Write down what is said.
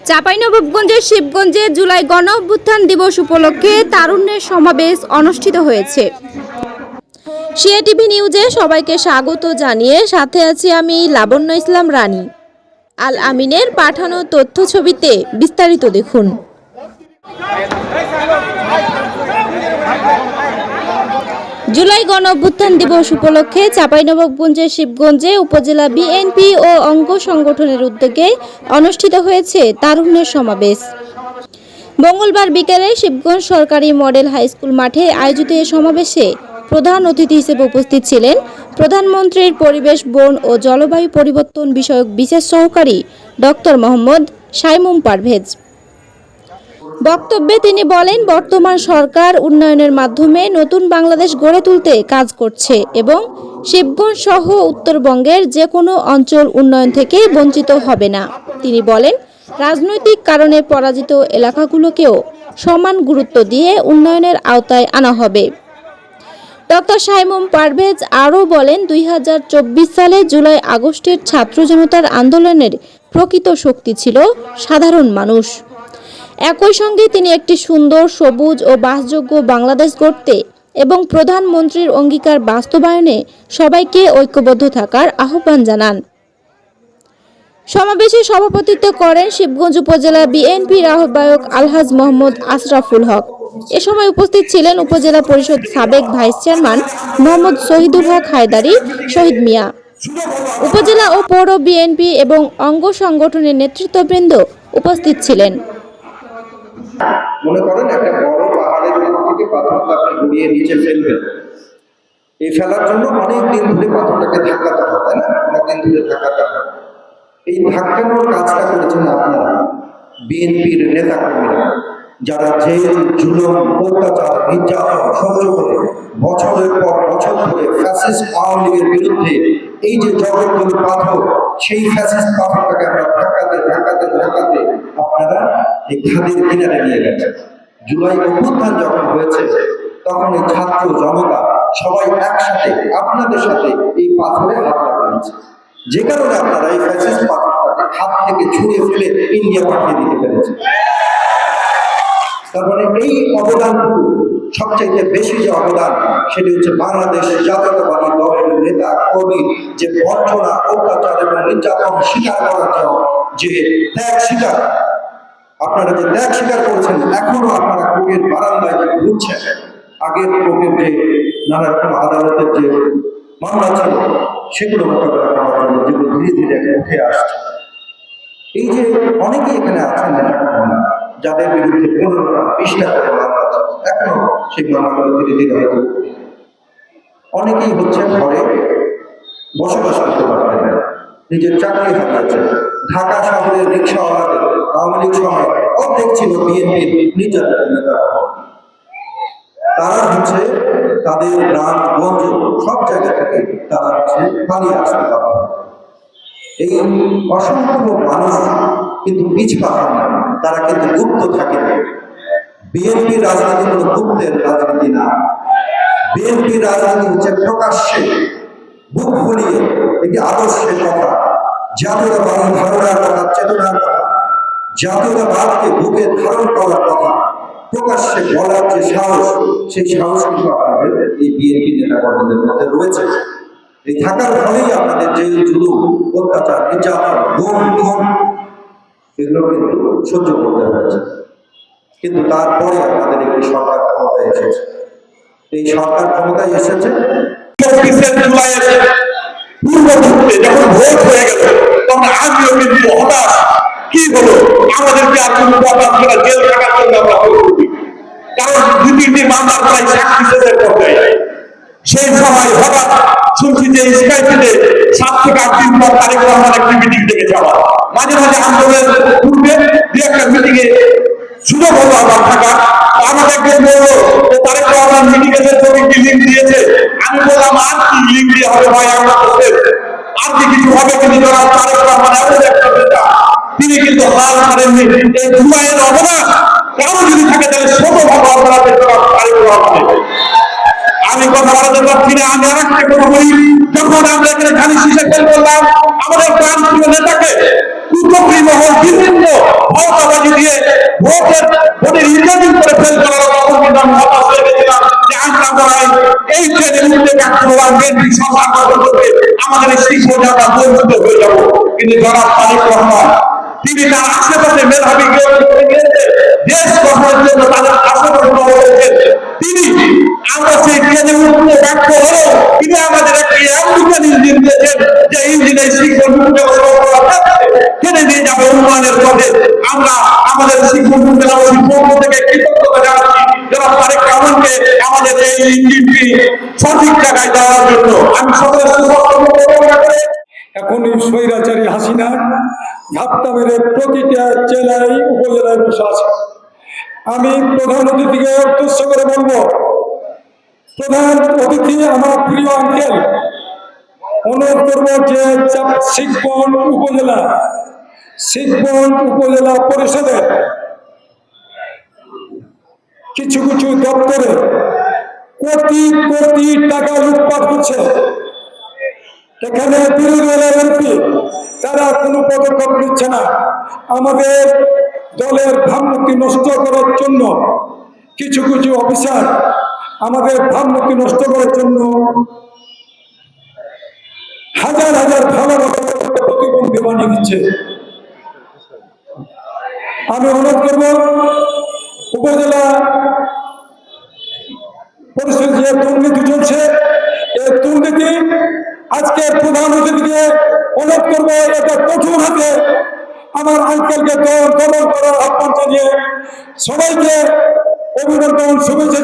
চাঁপাইনবাবগঞ্জের শিবগঞ্জে জুলাই গণ অভ্যুত্থান দিবস উপলক্ষে তারুণ্যের সমাবেশ অনুষ্ঠিত হয়েছে। সিআইটিভি নিউজে সবাইকে স্বাগত জানিয়ে সাথে আছি আমি লাবণ্য ইসলাম রানী। আল আমিনের পাঠানো তথ্য ছবিতে বিস্তারিত দেখুন। জুলাই গণ অভ্যুত্থান দিবস উপলক্ষে চাঁপাইনবাবগঞ্জের শিবগঞ্জে উপজেলা বিএনপি ও অঙ্গ সংগঠনের উদ্যোগে অনুষ্ঠিত হয়েছে তারুণ্যের সমাবেশ। মঙ্গলবার বিকেলে শিবগঞ্জ সরকারি মডেল হাই স্কুল মাঠে আয়োজিত এই সমাবেশে প্রধান অতিথি হিসেবে উপস্থিত ছিলেন প্রধানমন্ত্রীর পরিবেশ, বন ও জলবায়ু পরিবর্তন বিষয়ক বিশেষ সহকারী ডক্টর মোহাম্মদ সাইমুম পারভেজ। বক্তব্যে তিনি বলেন, বর্তমান সরকার উন্নয়নের মাধ্যমে নতুন বাংলাদেশ গড়ে তুলতে কাজ করছে এবং শিবগঞ্জ সহ উত্তরবঙ্গের যে কোনো অঞ্চল উন্নয়ন থেকে বঞ্চিত হবে না। তিনি বলেন, রাজনৈতিক কারণে পরাজিত এলাকাগুলোকেও সমান গুরুত্ব দিয়ে উন্নয়নের আওতায় আনা হবে। ডক্টর সাইমুম পারভেজ আরও বলেন, 2024 সালে জুলাই আগস্টের ছাত্র জনতার আন্দোলনের প্রকৃত শক্তি ছিল সাধারণ মানুষ। একই সঙ্গে তিনি একটি সুন্দর, সবুজ ও বাসযোগ্য বাংলাদেশ গড়তে এবং প্রধানমন্ত্রীর অঙ্গীকার বাস্তবায়নে সবাইকে ঐক্যবদ্ধ থাকার আহ্বান জানান। সমাবেশে সভাপতিত্ব করেন শিবগঞ্জ উপজেলা বিএনপির আহ্বায়ক আলহাজ মোহাম্মদ আশরাফুল হক। এ সময় উপস্থিত ছিলেন উপজেলা পরিষদ সাবেক ভাইস চেয়ারম্যান মোহাম্মদ শহীদুল হক হায়দারি, শহীদ মিয়া, উপজেলা ও পৌর বিএনপি এবং অঙ্গ সংগঠনের নেতৃত্ববৃন্দ উপস্থিত ছিলেন। মনে করেন একটা বড় পাহাড়ের উপর থেকে পাথরটা আপনি ঘুরিয়ে নিচে ফেলবেন। এই ফেলার জন্য অনেক দিন ধরে পাথরটাকে ধাক্কাতে হবে, তাই না? অনেক দিন ধরে ধাক্কাতে হবে। এই ধাক্কানোর কাজটা করেছেন আপনারা বিএনপির নেতা কর্মীরা, যারা জেল, জুলুম, অত্যাচার, নির্যাতন সহ্য করে বছরের পর বছর ধরে ফ্যাসিস্ট আওয়ামী লীগের বিরুদ্ধে এই যে জগৎগুলো পাথর, সেই ফ্যাসিস্ট পাথরটাকে আমরা ধাক্কাতে আপনারা এই খাদের কিনারে নিয়ে গেছেন। জুলাই অভ্যুত্থান যখন হয়েছে তখন এই ছাত্র জনতা সবাই একসাথে আপনাদের সাথে এই পাথরে হাত লাগিয়েছে, যে কারণে আপনারা এই ফ্যাসিস্ট পাথরটাকে হাত থেকে ছুঁড়ে ফেলে ইন্ডিয়া পাঠিয়ে দিতে পেরেছে। তার মানে এই অবদানটুকু সবচাইতে বেশি যে অবদান, সেটি হচ্ছে বাংলাদেশ জাতীয়তাবাদী দলের নেতা কর্মী যে বঞ্চনা, অত্যাচার এবং নির্যাতন স্বীকার করার জন্য যে ত্যাগ স্বীকার, আপনারা যে ত্যাগ স্বীকার করেছেন, এখনো আপনারা কোর্টের বারান্দায় যে ঘুরছেন, আগের কোর্টের যে নানা রকম আদালতের যে মামলা ছিল সেগুলো মোকাবেলা করার জন্য যেগুলো ধীরে ধীরে উঠে আসছে। এই যে অনেকেই এখানে আছেন নেতা, যাদের বিরুদ্ধে 15টা 20টা করে মামলা আছে, এখনো সেই মামলাগুলো ধীরে ধীরে হয়তো অনেকেই হচ্ছে ঘরে বসবাস করতে পারবেন না, নিজের চাকরি হারিয়েছে। ঢাকা শহরের রিক্সাওয়ালাদের আওয়ামী লীগ সময় অর্ধেক ছিল বিএনপির নির্যাতিত নেতা। তারা হচ্ছে তাদের গ্রাম গঞ্জ সব জায়গা থেকে তারা হচ্ছে পালিয়ে আসতে পারে। এই অসংখ্য মানুষ কিন্তু পিছপা হন না, তারা কিন্তু গুপ্ত থাকে। বিএনপির রাজনীতি কোনো গুপ্তের রাজনীতি না। বিএনপির রাজনীতি হচ্ছে প্রকাশ্যে বুক ফুলিয়ে একটি আদর্শের কথা, জাতীয়তাবাদী ধারণার কথা, চেতনার কথা, জাতীয়তাবাদকে বুকে ধারণ করার কথা প্রকাশ্যে বলার যে সাহস, সেই সাহস কিন্তু আপনাদের এই বিএনপি নেতা কর্মীদের মধ্যে রয়েছে। এই থাকার ফলেই আপনাদের জেল, জুলুম, অত্যাচার, নির্যাতন, গুম, খুন এগুলো কিন্তু সহ্য করতে হয়েছে। কিন্তু তারপরে আপনাদের একটি সরকার ক্ষমতায় এসেছে। এই সরকার ক্ষমতায় এসেছে যখন ভোট হয়ে গেল তখন আমিও কিন্তু হঠাৎ কি হলো, আমাদেরকে আর কোনো জেল থাকার জন্য আমরা প্রস্তুতি, কারণ 2-3টি মামলার প্রায় সাক্ষী পর্যায়ে। সেই সময় হঠাৎ শুনছি যে স্কাইপিতে 7 থেকে 8 দিন পর তারেক রহমান একটি মিটিং ডেকে যাওয়া, মাঝে মাঝে আন্দোলনের পূর্বে 2-একটা মিটিং এ সুযোগ হলো আমার থাকা। আমাদেরকে বললো তারেক রহমান মিটিং এর ছবি লিঙ্ক দিয়েছে। আমি বললাম, আর কি লিঙ্ক দিয়ে হবে ভাই, আমরা আর কি কিছু হবে? কিন্তু তারেক রহমান এমন একটা নেতা, তিনি কিন্তু হাল ছাড়েননি। এই জুলাইয়ের অবদান কারো যদি থাকে তাহলে ছোটভাবে অপরাধের তারেক রহমানের। আমি কথা বলতে পারছি না, আমি আর একটা কথা বলি। যখন আমরা এখানে ধানি শীষে ফেল করলাম আমাদের প্রান্তীয় নেতাকে কুচক্রী মহল বিভিন্ন ভোটের রিটার্নিং করে ফেলতে পারো, তখন কিন্তু আমি হতাশ হয়ে গেছিলাম যে আমরা বলাই এই ট্রেনের মধ্যে ব্যর্থ হওয়ার বিএনপি সরকার গঠন করবে, আমাদের এই শিক্ষক আমরা বঞ্চিত হয়ে যাবো। কিন্তু জনাব তারেক রহমান তিনি তার আশেপাশে মেধাবী দেশ গঠনের জন্য তাদের আশেপাশে রয়েছেন। তিনি আমরা সেই ট্রেনে উঠতে ব্যর্থ হলেও তিনি আমাদের একটি আমেরিকান ইঞ্জিন দিয়েছেন, যে ইঞ্জিনে শিক্ষক ট্রেনে নিয়ে যাবে উন্নয়নের পথে। আমরা আমাদের শিক্ষক পক্ষ থেকে কৃতজ্ঞতা জানাচ্ছি জনাব তারেক রহমানকে আমাদের এই ইঞ্জিনটি সঠিক জায়গায় দেওয়ার জন্য। আমি সকলের এখন এই স্বৈরাচারী হাসিনা ধাপ্পা মেরে প্রতিটা জেলায় উপজেলায় বসে আছে। আমি প্রধান অতিথিকে উদ্দেশ্য করে বলবো, প্রধান অতিথি আমার প্রিয় আঙ্কেল, অনুরোধ করবো যে শিখগঞ্জ উপজেলা পরিষদের কিছু কিছু দপ্তরে কোটি কোটি টাকা লুটপাট হচ্ছে। এখানে বিরোধী দলের এমপি তারা কোনো পদক্ষেপ নিচ্ছে না। আমাদের দলের ভাবমূর্তি নষ্ট করার জন্য কিছু কিছু অফিসার আমাদের ভাবমূর্তি নষ্ট করার জন্য হাজার হাজার ভালো প্রতিবন্ধী বানিয়ে দিচ্ছে। আমি অনুরোধ করব উপজেলা পরিষদ যে দুর্নীতি চলছে, এই দুর্নীতি আজকে প্রধান অতিথিকে অনুরোধ করবো এটা কঠোর হাতে আমার আঙ্কেলকে দমন করার আহ্বান জানিয়ে সবাইকে অভিনন্দন শুভেচ্ছা